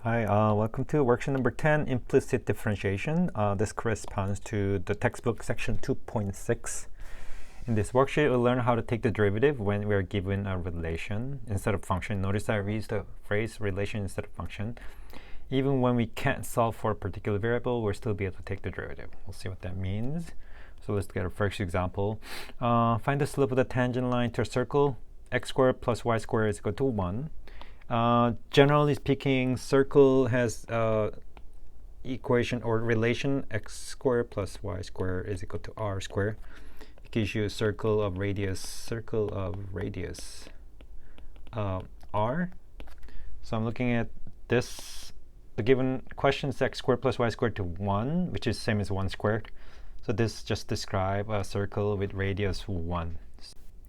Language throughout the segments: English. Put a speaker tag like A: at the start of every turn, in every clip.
A: Hi, welcome to worksheet number 10, implicit differentiation. This corresponds to the textbook section 2.6. In this worksheet, we'll learn how to take the derivative when we are given a relation instead of function. Notice I used the phrase relation instead of function. Even when we can't solve for a particular variable, we'll still be able to take the derivative. We'll see what that means. So let's get our first example. Find the slope of the tangent line to a circle. X squared plus y squared is equal to 1. Generally speaking, circle has equation or relation x squared plus y squared is equal to r squared. It gives you a circle of radius r. So I'm looking at this. The given question is x squared plus y squared to 1, which is same as 1 squared. So this just describes a circle with radius 1.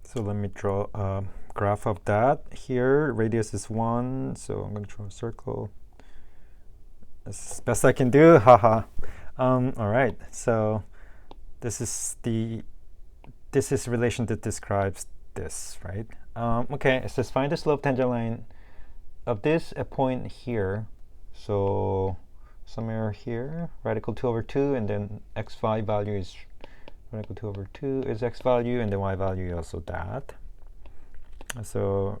A: So let me draw a graph of that. Here, radius is 1, so I'm going to draw a circle. That's best I can do, haha. All right, so this is relation that describes this, right? Okay, it says find the slope tangent line of this a point here. So somewhere here, radical 2 over 2, and then x5 value is radical 2 over 2 is x value, and the y value is also that. So,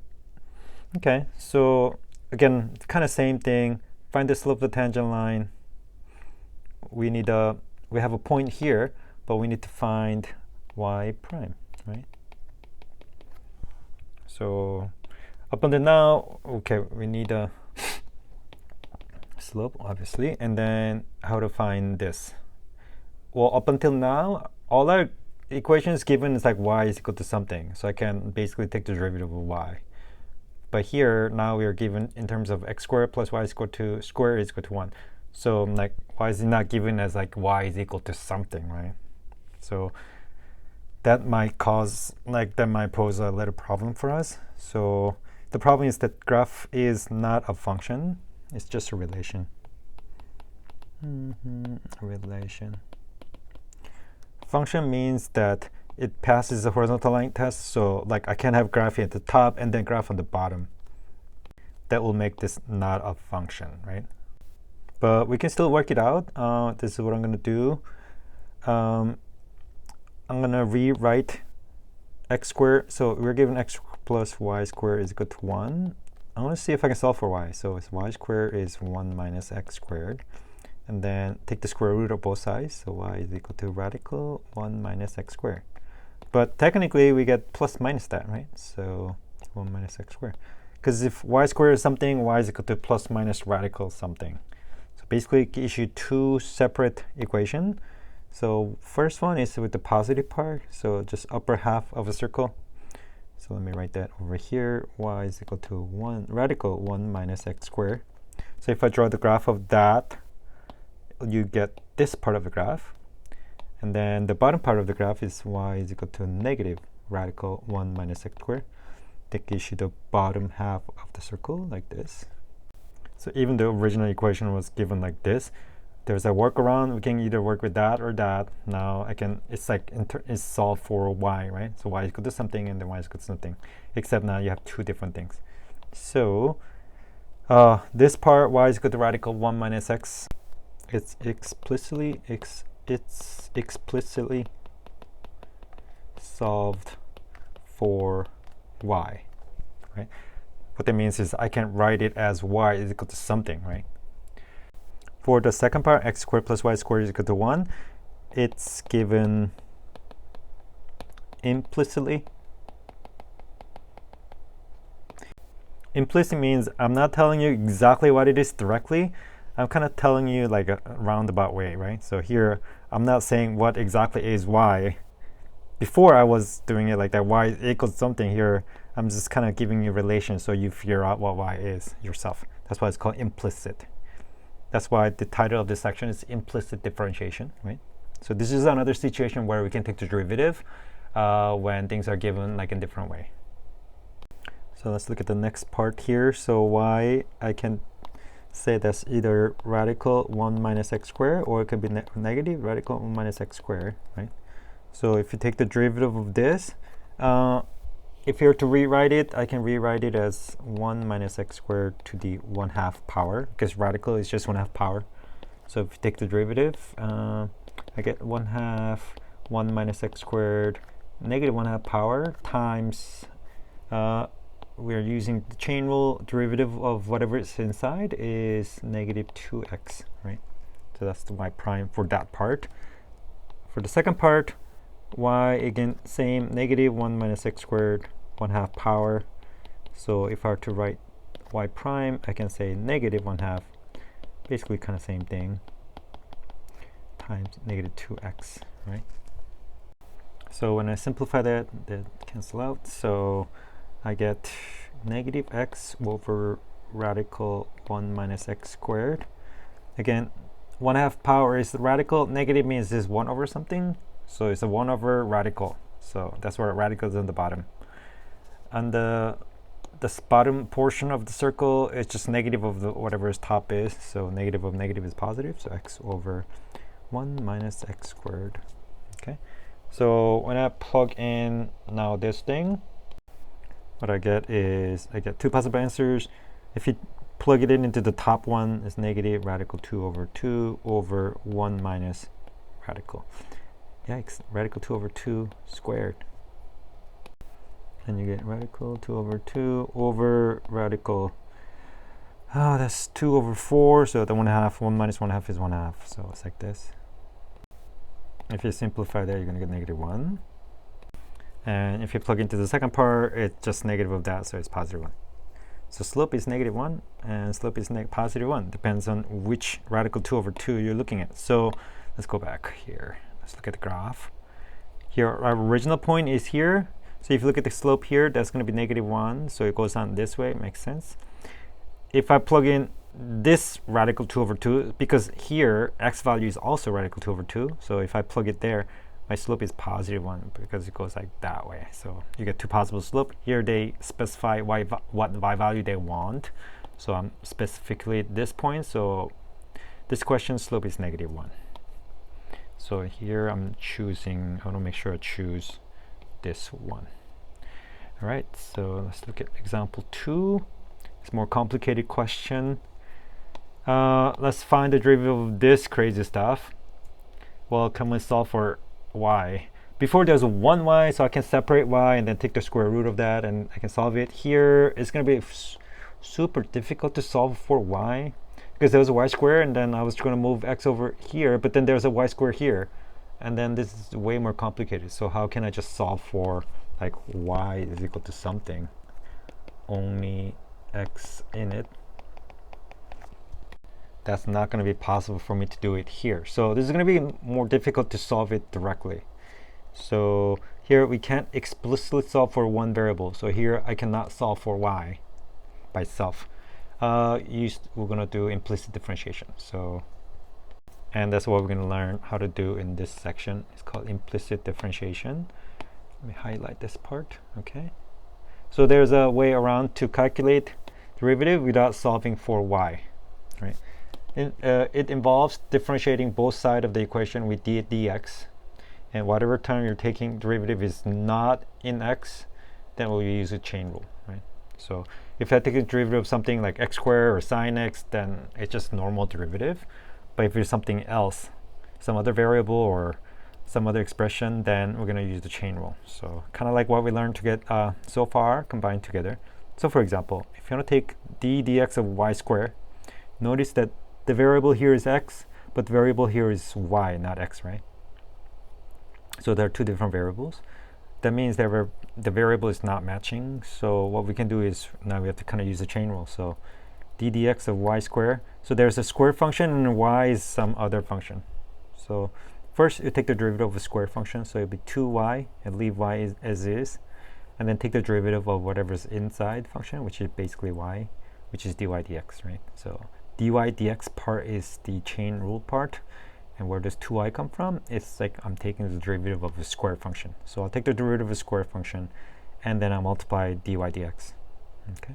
A: okay, so again, kind of same thing. Find the slope of the tangent line. We have a point here, but we need to find y prime, right? So up until now, okay, we need a slope, obviously, and then how to find this. Well, up until now, all our equations given is like y is equal to something, so I can basically take the derivative of y. But here now we are given in terms of x squared plus y is equal to square is equal to 1. So like why is it not given as like y is equal to something, right? So that might pose a little problem for us. So the problem is that graph is not a function, it's just a relation. Relation. Function means that it passes the horizontal line test, so like I can have graph at the top and then graph on the bottom. That will make this not a function, right? But we can still work it out. This is what I'm going to do. I'm going to rewrite x squared. So we're given x plus y squared is equal to 1. I want to see if I can solve for y. So it's y squared is 1 minus x squared. And then take the square root of both sides. So y is equal to radical 1 minus x squared. But technically, we get plus minus that, right? So 1 minus x squared. Because if y squared is something, y is equal to plus minus radical something. So basically, it gives you two separate equations. So first one is with the positive part. So just upper half of a circle. So let me write that over here. Y is equal to 1 radical 1 minus x squared. So if I draw the graph of that, you get this part of the graph, and then the bottom part of the graph is y is equal to negative radical 1 minus x squared. That gives you the bottom half of the circle like this. So even the original equation was given like this, there's a workaround. We can either work with that or that. Now I can, it's like it's solved for y, right? So y is equal to something and then y is equal to something, except now you have two different things. So this part, y is equal to radical 1 minus x, it's explicitly solved for y, right? What that means is I can write it as y is equal to something, right? For the second part, x squared plus y squared is equal to 1, it's given implicitly. Implicit means I'm not telling you exactly what it is directly. I'm kind of telling you like a roundabout way, right? So here, I'm not saying what exactly is y. Before I was doing it like that, y equals something. Here, I'm just kind of giving you relation so you figure out what y is yourself. That's why it's called implicit. That's why the title of this section is implicit differentiation, right? So this is another situation where we can take the derivative when things are given like in a different way. So let's look at the next part here. So y, I can say that's either radical 1 minus x squared, or it could be negative radical 1 minus x squared, right? So if you take the derivative of this, if you're to rewrite it, I can rewrite it as 1 minus x squared to the 1/2 power, because radical is just 1/2 power. So if you take the derivative, I get 1/2 1 minus x squared negative 1/2 power times, we're using the chain rule, derivative of whatever is inside is negative 2x, right? So that's the y prime for that part. For the second part, y, again, same, negative 1 minus x squared, 1/2 power. So if I were to write y prime, I can say negative 1/2, basically kind of same thing, times negative 2x, right? So when I simplify that, cancel out. So I get negative x over radical 1 minus x squared. Again, 1/2 power is the radical. Negative means this 1 over something. So it's a 1 over radical. So that's where radical is on the bottom. And the bottom portion of the circle is just negative of the whatever its top is. So negative of negative is positive. So x over 1 minus x squared. Okay. So when I plug in now this thing, what I get is I get two possible answers. If you plug it into the top one, it's negative radical 2 over 2 over 1 minus radical. Yikes, radical 2 over 2 squared. And you get radical 2 over 2 over radical, that's 2 over 4, so the 1/2, 1 minus 1/2 is 1/2, so it's like this. If you simplify that, you're going to get negative 1. And if you plug into the second part, it's just negative of that, so it's positive 1. So slope is negative 1, and slope is positive 1. Depends on which radical 2 over 2 you're looking at. So let's go back here. Let's look at the graph. Here, our original point is here. So if you look at the slope here, that's going to be negative 1. So it goes on this way. It makes sense. If I plug in this radical 2 over 2, because here x value is also radical 2 over 2. So if I plug it there, my slope is positive 1 because it goes like that way. So you get two possible slope. Here they specify what y value they want. So I'm specifically at this point. So this question slope is negative 1. So here I'm choosing, I want to make sure I choose this one. All right, so let's look at example 2. It's a more complicated question. Let's find the derivative of this crazy stuff. Well, can we solve for y? Before there's a 1y, so I can separate y and then take the square root of that and I can solve it. Here it's going to be super difficult to solve for y because there was a y square and then I was going to move x over here, but then there's a y square here. And then this is way more complicated. So how can I just solve for like y is equal to something, only x in it? That's not going to be possible for me to do it here. So this is going to be more difficult to solve it directly. So here we can't explicitly solve for one variable. So here I cannot solve for y by itself. We're going to do implicit differentiation. And that's what we're going to learn how to do in this section. It's called implicit differentiation. Let me highlight this part. Okay. So there's a way around to calculate derivative without solving for y, right? It involves differentiating both sides of the equation with dx, and whatever time you're taking derivative is not in x, then we'll use a chain rule, right? So if I take a derivative of something like x squared or sine x, then it's just normal derivative. But if it's something else, some other variable or some other expression, then we're going to use the chain rule. So kind of like what we learned to get so far combined together. So for example, if you want to take dx of y squared, notice that the variable here is x, but the variable here is y, not x, right? So there are two different variables. That means that the variable is not matching. So what we can do is now we have to kind of use the chain rule. So ddx of y squared. So there's a square function and y is some other function. So first you take the derivative of a square function. So it'll be 2y and leave y as is. And then take the derivative of whatever's inside function, which is basically y, which is dy dx, right? So dy dx part is the chain rule part. And where does 2y come from? It's like I'm taking the derivative of a square function. So I'll take the derivative of a square function and then I'll multiply dy dx. Okay.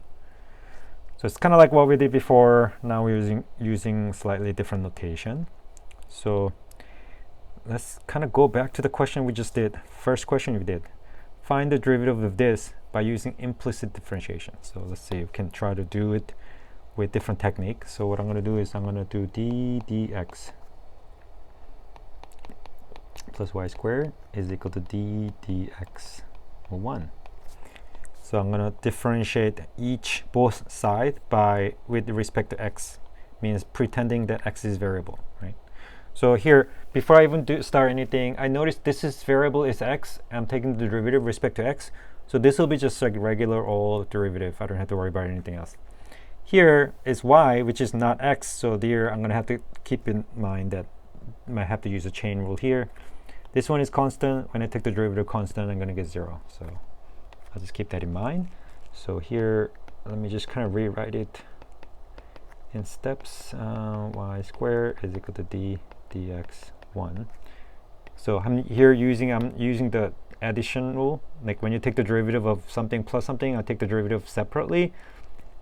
A: So it's kind of like what we did before. Now we're using slightly different notation. So let's kind of go back to the question we just did. First question we did. find the derivative of this by using implicit differentiation. So let's see, we can try to do it with different technique. So what I'm going to do is I'm going to do d dx plus y squared is equal to d dx 1. So I'm going to differentiate both sides by with respect to x, means pretending that x is variable, right? So here, before I even start anything, I noticed this variable is x. I'm taking the derivative with respect to x. So this will be just like regular old derivative. I don't have to worry about anything else. Here is y, which is not x. So there, I'm going to have to keep in mind that I might have to use a chain rule here. This one is constant. When I take the derivative constant, I'm going to get 0. So I'll just keep that in mind. So here, let me just kind of rewrite it in steps. Y squared is equal to d dx 1. So I'm using the addition rule. Like when you take the derivative of something plus something, I take the derivative separately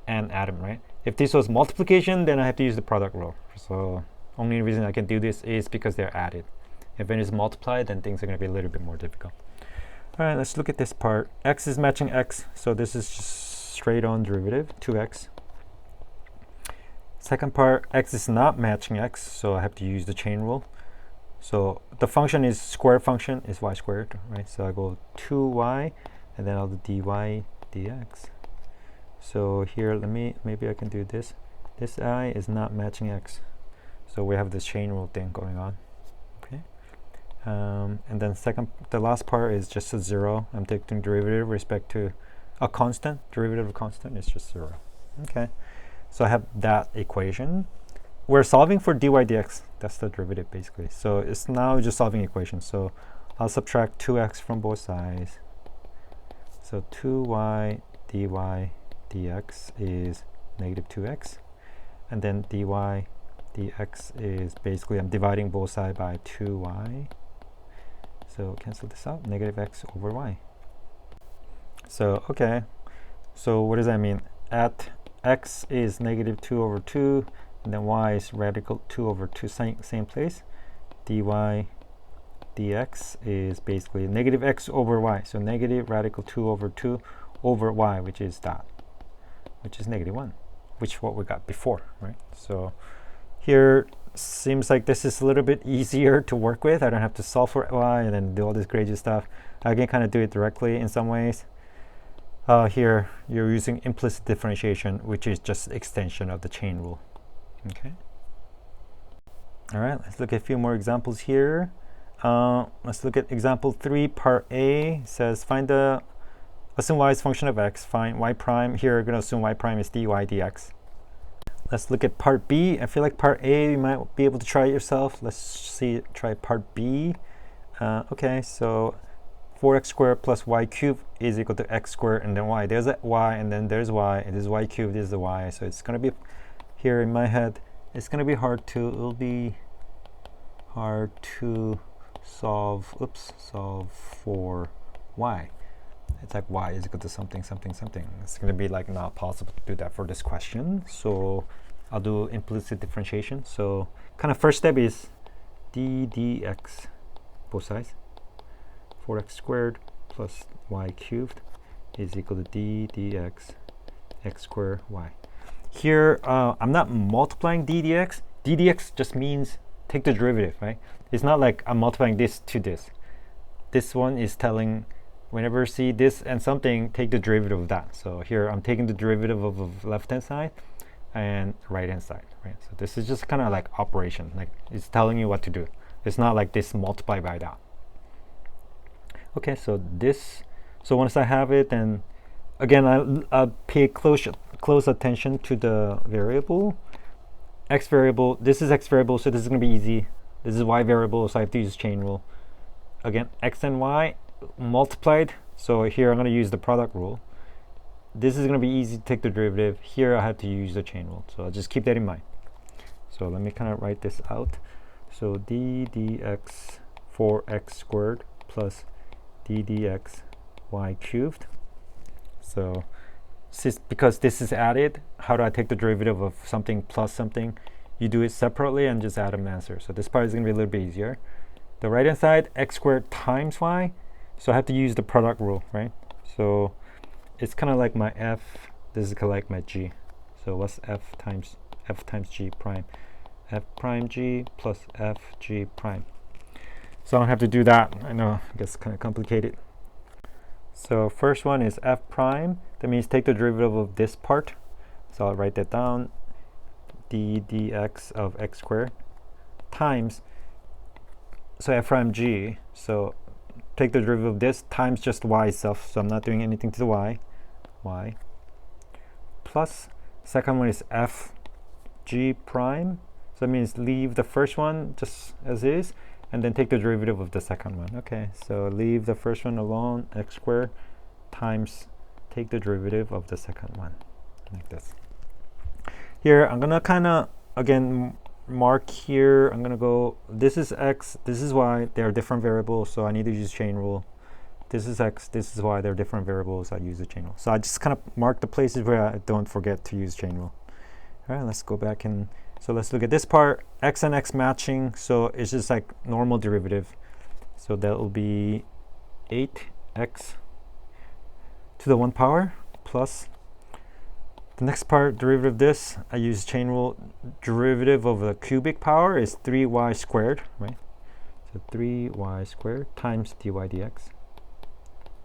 A: and add them, right? If this was multiplication, then I have to use the product rule. So only reason I can do this is because they're added. If it is multiplied, then things are going to be a little bit more difficult. All right, let's look at this part. X is matching x, so this is just straight on derivative, 2x. Second part, x is not matching x, so I have to use the chain rule. So the function is square function is y squared, right? So I go 2y, and then I'll do dy dx. So here, maybe I can do this. This I is not matching x, so we have this chain rule thing going on. Okay. And then the last part is just a 0. I'm taking derivative with respect to a constant. Derivative of constant is just 0. Okay. So I have that equation. We're solving for dy dx. That's the derivative basically. So it's now just solving equations. So I'll subtract 2x from both sides. So 2y dy dx is negative 2x. And then dy dx is basically, I'm dividing both sides by 2y. So cancel this out, negative x over y. So, okay. So what does that mean? At x is negative 2 over 2, and then y is radical 2 over 2, same place. dy dx is basically negative x over y. So negative radical 2 over 2 over y, which is that, which is negative 1, which is what we got before, right? So here seems like this is a little bit easier to work with. I don't have to solve for y and then do all this crazy stuff. I can kind of do it directly in some ways. Here you're using implicit differentiation, which is just extension of the chain rule. Okay. All right, let's look at a few more examples here. Let's look at example 3, part A. It says assume y is function of x, find y prime. Here we're going to assume y prime is dy dx. Let's look at part B. I feel like part A you might be able to try it yourself. Let's try part B. Okay, so 4x squared plus y cubed is equal to x squared and then y. There's a y and then there's y, and this is y cubed, this is the y. So it's going to be, here in my head, it's going to be it'll be hard to solve for y. It's like y is equal to something, something, something. It's going to be like not possible to do that for this question. So I'll do implicit differentiation. So kind of first step is d dx, both sides. 4x squared plus y cubed is equal to d dx x squared y. Here, I'm not multiplying d dx. d dx just means take the derivative, right? It's not like I'm multiplying this to this. This one is telling, whenever you see this and something, take the derivative of that. So here, I'm taking the derivative of left-hand side and right-hand side, right? So this is just kind of like operation, like it's telling you what to do. It's not like this multiply by that. Okay, so once I have it, then again, I'll pay close attention to the variable. X variable, this is x variable, so this is going to be easy. This is y variable, so I have to use chain rule. Again, x and y multiplied, so here I'm going to use the product rule. This is going to be easy to take the derivative. Here I have to use the chain rule, so I'll just keep that in mind. So let me kind of write this out. So d dx 4x squared plus d dx y cubed. So because this is added, how do I take the derivative of something plus something? You do it separately and just add an answer. So this part is going to be a little bit easier. The right hand side, x squared times y. So I have to use the product rule, right? So it's kind of like my f, this is kind of like my g. So what's f times g prime? F prime g plus f g prime. So I don't have to do that. I know, it gets kind of complicated. So first one is f prime. That means take the derivative of this part. So I'll write that down. D dx of x squared times, so f prime g. So take the derivative of this times just y itself. So I'm not doing anything to the y. Plus, second one is f g prime. So that means leave the first one just as is, and then take the derivative of the second one. Okay, so leave the first one alone, x squared times take the derivative of the second one, like this. Here, I'm gonna kind of, again, mark here. I'm gonna go, this is x, this is y. They are different variables, so I need to use chain rule. This is x, this is y. They're different variables. I use the chain rule. So I just kind of mark the places where I don't forget to use chain rule. All right, let's go back and, so let's look at this part. X and x matching, so it's just like normal derivative. So that will be 8x to the 1 power plus the next part, derivative of this, I use chain rule. Derivative of the cubic power is 3y squared, right? So 3y squared times dy dx,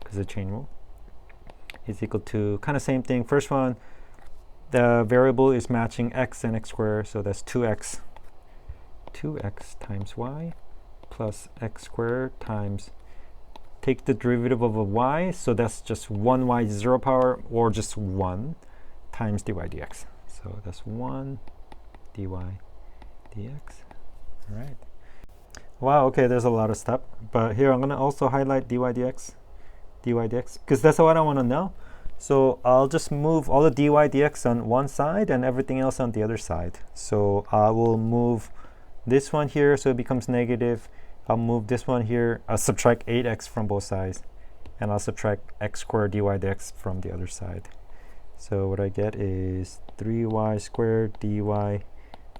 A: because the chain rule, is equal to kind of same thing. First one, the variable is matching x and x squared, so that's 2x times y plus x squared times, take the derivative of a y, so that's just 1y 0 power, or just 1 times dy dx. So that's 1 dy dx. All right. Wow, okay, there's a lot of stuff. But here I'm going to also highlight dy dx, because that's what I want to know. So I'll just move all the dy dx on one side and everything else on the other side. So I will move this one here, so it becomes negative. I'll move this one here. I'll subtract 8x from both sides, and I'll subtract x squared dy dx from the other side. So what I get is 3y squared dy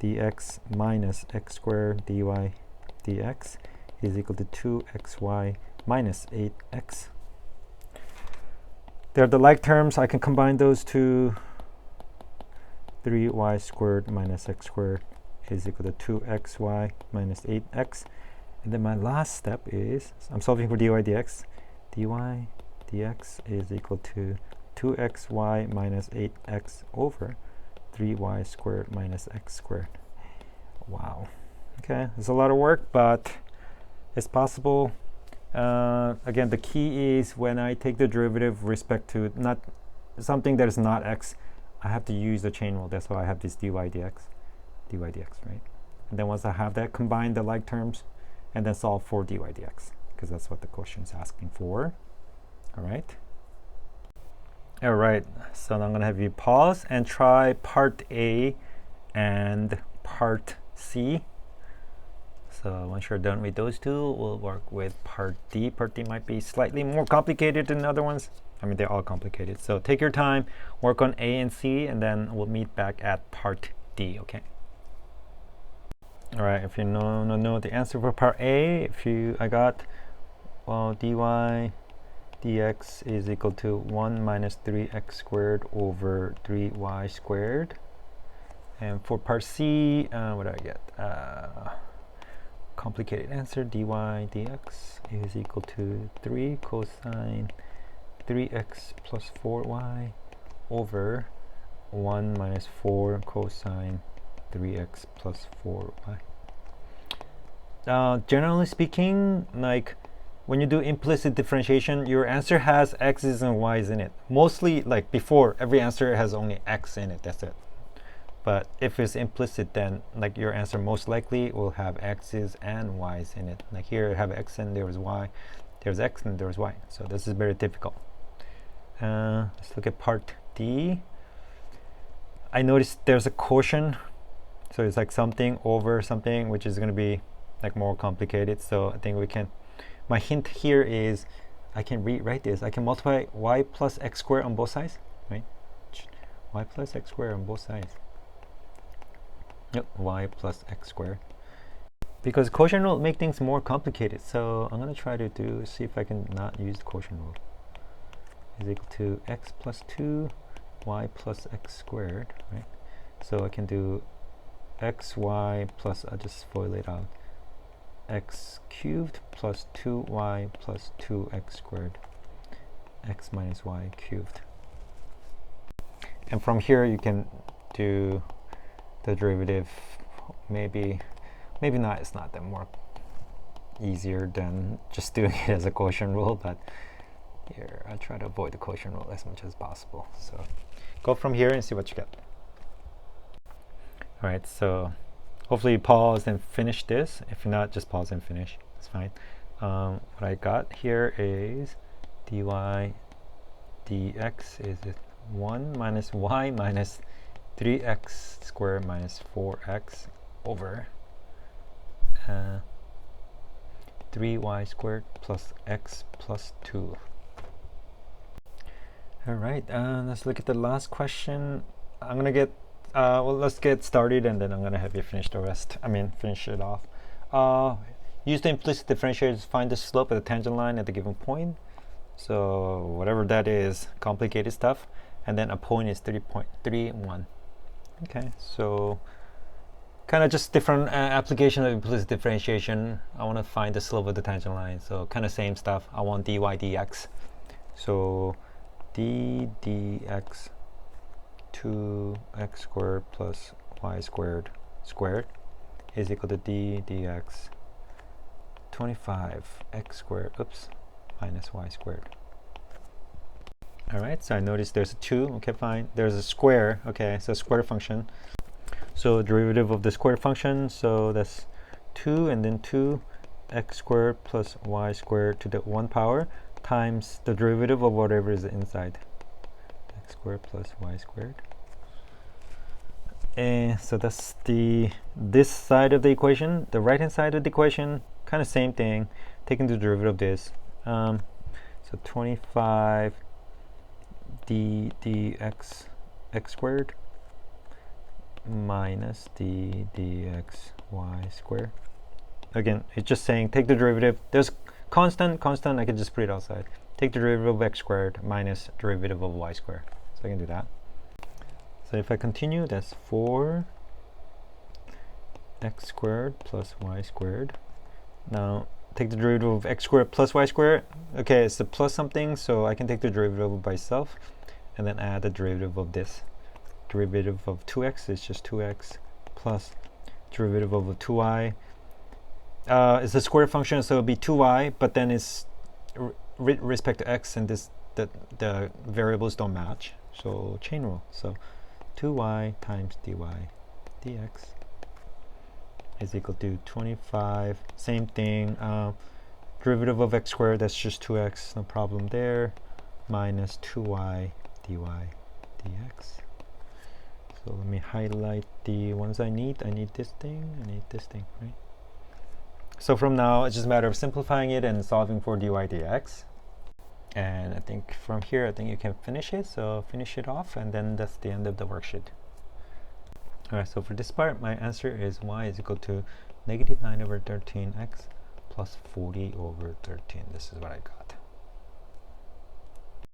A: dx minus x squared dy dx is equal to 2xy minus 8x. They're the like terms. I can combine those two. 3y squared minus x squared is equal to 2xy minus 8x. And then my last step is, I'm solving for dy dx. dy dx is equal to 2xy minus 8x over 3y squared minus x squared. Wow. Okay, it's a lot of work, but it's possible. Again, the key is when I take the derivative with respect to not something that is not x, I have to use the chain rule. That's why I have this dy dx, right? And then once I have that, combine the like terms, and then solve for dy dx, because that's what the question is asking for. All right. All right, so now I'm gonna have you pause and try part A and part C. So once you're done with those two, we'll work with part D. Part D might be slightly more complicated than the other ones. I mean, they're all complicated. So take your time, work on A and C, and then we'll meet back at part D, okay? All right, if you know the answer for part A, I got, well, dy dx is equal to 1 minus 3x squared over 3y squared. And for part C, what do I get? Complicated answer, dy dx is equal to 3 cosine 3x plus 4y over 1 minus 4 cosine 3x plus 4y. Generally speaking, like when you do implicit differentiation, your answer has x's and y's in it. Mostly, like before, every answer has only x in it, that's it. But if it's implicit, then like your answer most likely will have x's and y's in it. Like here I have x and there was y, there's x and there's y. So this is very difficult. Let's look at part D. I noticed there's a quotient. So it's like something over something, which is going to be like more complicated. So I think we can, my hint here is I can rewrite this. I can multiply y plus x squared on both sides, right? Y plus x squared on both sides. Yep, y plus x squared. because quotient rule make things more complicated. So I'm going to try to see if I can not use the quotient rule. Is equal to x plus 2, y plus x squared, right? So I can do x, y plus, I'll just FOIL it out, x cubed plus 2y plus 2x squared, x minus y cubed. And from here you can do the derivative. Maybe not, it's not that more easier than just doing it as a quotient rule, but here I try to avoid the quotient rule as much as possible. So go from here and see what you get. All right, so hopefully you pause and finish this. If not, just pause and finish, it's fine. What I got here is dy dx is 1 minus y minus 3x squared minus 4x over 3y squared plus x plus 2. All right, let's look at the last question. I'm gonna get, well, let's get started and then I'm gonna have you finish the rest. Finish it off. Use the implicit differentiator to find the slope of the tangent line at the given point. So whatever that is, complicated stuff. And then a point is 3.31. Okay, so kind of just different application of implicit differentiation. I want to find the slope of the tangent line. So kind of same stuff. I want dy dx. So d dx 2x squared plus y squared is equal to d dx 25x squared minus y squared. All right, so I noticed there's a 2. Okay, fine. There's a square. Okay, so square function. So derivative of the square function, so that's 2 and then 2x squared plus y squared to the 1 power times the derivative of whatever is inside, x squared plus y squared. And so that's this side of the equation. The right hand side of the equation, kind of same thing, taking the derivative of this. So 25 dx x squared minus d dx y squared. Again, it's just saying take the derivative. There's constant, I can just put it outside. Take the derivative of x squared minus derivative of y squared. So I can do that. So if I continue, that's 4 x squared plus y squared. Now take the derivative of x squared plus y squared. Okay, it's a plus something, so I can take the derivative by itself and then add the derivative of this. Derivative of 2x is just 2x plus derivative of 2y. It's a square function, so it'll be 2y, but then it's with respect to x, and the variables don't match. So chain rule. So 2y times dy dx is equal to 25. Same thing. Derivative of x squared, that's just 2x, no problem there, minus 2y dy dx. So let me highlight the ones I need. I need this thing, right? So from now, it's just a matter of simplifying it and solving for dy dx. And I think from here, I think you can finish it. So finish it off, and then that's the end of the worksheet. All right, so for this part, my answer is y is equal to negative 9 over 13x plus 40 over 13. This is what I got.